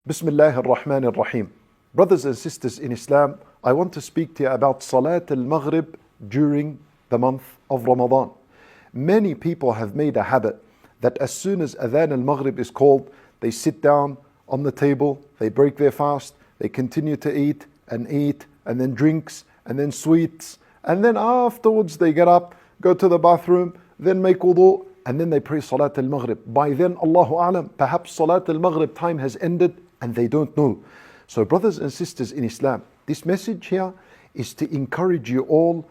Bismillah ar-Rahman ar-Rahim. Brothers and sisters in Islam, I want to speak to you about Salat al-Maghrib during the month of Ramadan. Many people have made a habit that as soon as Adhan al-Maghrib is called, they sit down on the table, they break their fast, they continue to eat, and then drinks, and then sweets, and then afterwards they get up, go to the bathroom, then make wudu, and then they pray Salat al-Maghrib. By then, Allahu A'lam, perhaps Salat al-Maghrib time has ended and they don't know. So brothers and sisters in Islam, this message here is to encourage you all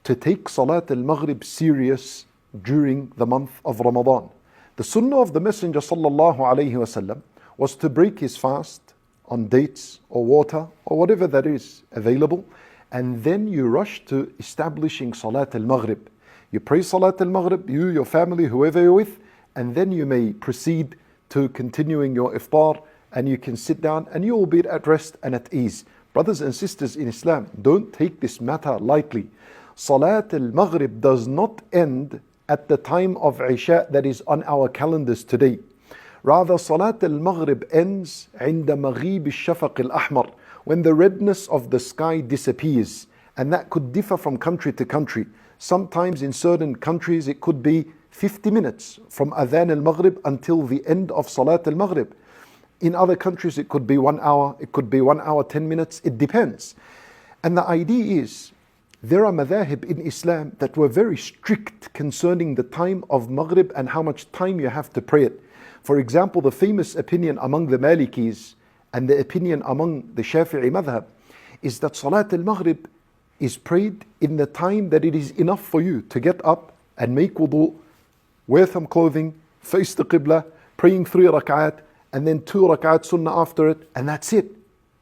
to take Salat al-Maghrib serious during the month of Ramadan. The sunnah of the Messenger sallallahu alayhi wasallam was to break his fast on dates or water or whatever that is available, and then you rush to establishing Salat al-Maghrib. You pray Salat al-Maghrib, you, your family, whoever you're with, and then you may proceed to continuing your iftar, and you can sit down and you will be at rest and at ease. Brothers and sisters in Islam, don't take this matter lightly. Salat al-Maghrib does not end at the time of Isha that is on our calendars today. Rather, Salat al-Maghrib ends عند مغيب الشفق الأحمر, when the redness of the sky disappears. And that could differ from country to country. Sometimes in certain countries it could be 50 minutes from Adhan al-Maghrib until the end of Salat al-Maghrib. In other countries it could be 1 hour, it could be 1 hour 10 minutes, it depends. And the idea is, there are madhahib in Islam that were very strict concerning the time of Maghrib and how much time you have to pray it. For example, the famous opinion among the Malikis and the opinion among the Shafi'i madhab is that Salat al-Maghrib is prayed in the time that it is enough for you to get up and make wudu, wear some clothing, face the Qibla, praying 3 rak'at, and then 2 rak'at sunnah after it, and that's it.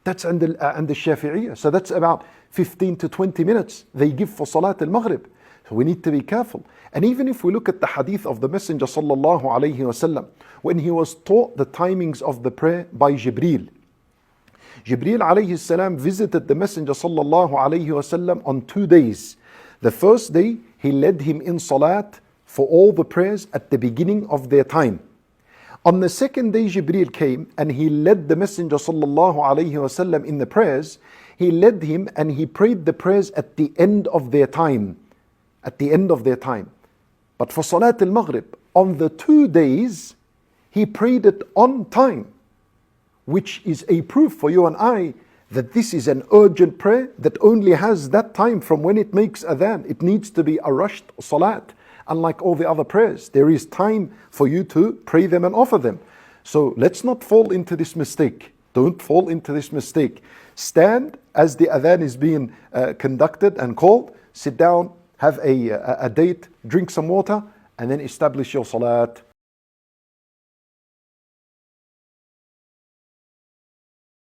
That's and the Shafi'iyah. So that's about 15 to 20 minutes they give for Salat al-Maghrib. So we need to be careful. And even if we look at the hadith of the Messenger sallallahu alayhi wasallam, when he was taught the timings of the prayer by Jibreel, Jibreel alayhi salam visited the Messenger sallallahu alayhi wasallam on 2 days. The first day, he led him in salat for all the prayers at the beginning of their time. On the second day, Jibreel came and he led the Messenger sallallahu alayhi wasallam in the prayers. He led him and he prayed the prayers at the end of their time. At the end of their time. But for Salat al-Maghrib, on the 2 days, he prayed it on time, which is a proof for you and I that this is an urgent prayer that only has that time from when it makes adhan. It needs to be a rushed salat. Unlike all the other prayers, there is time for you to pray them and offer them. So let's not fall into this mistake. Don't fall into this mistake. Stand as the adhan is being conducted and called. Sit down, have a date, drink some water, and then establish your salat.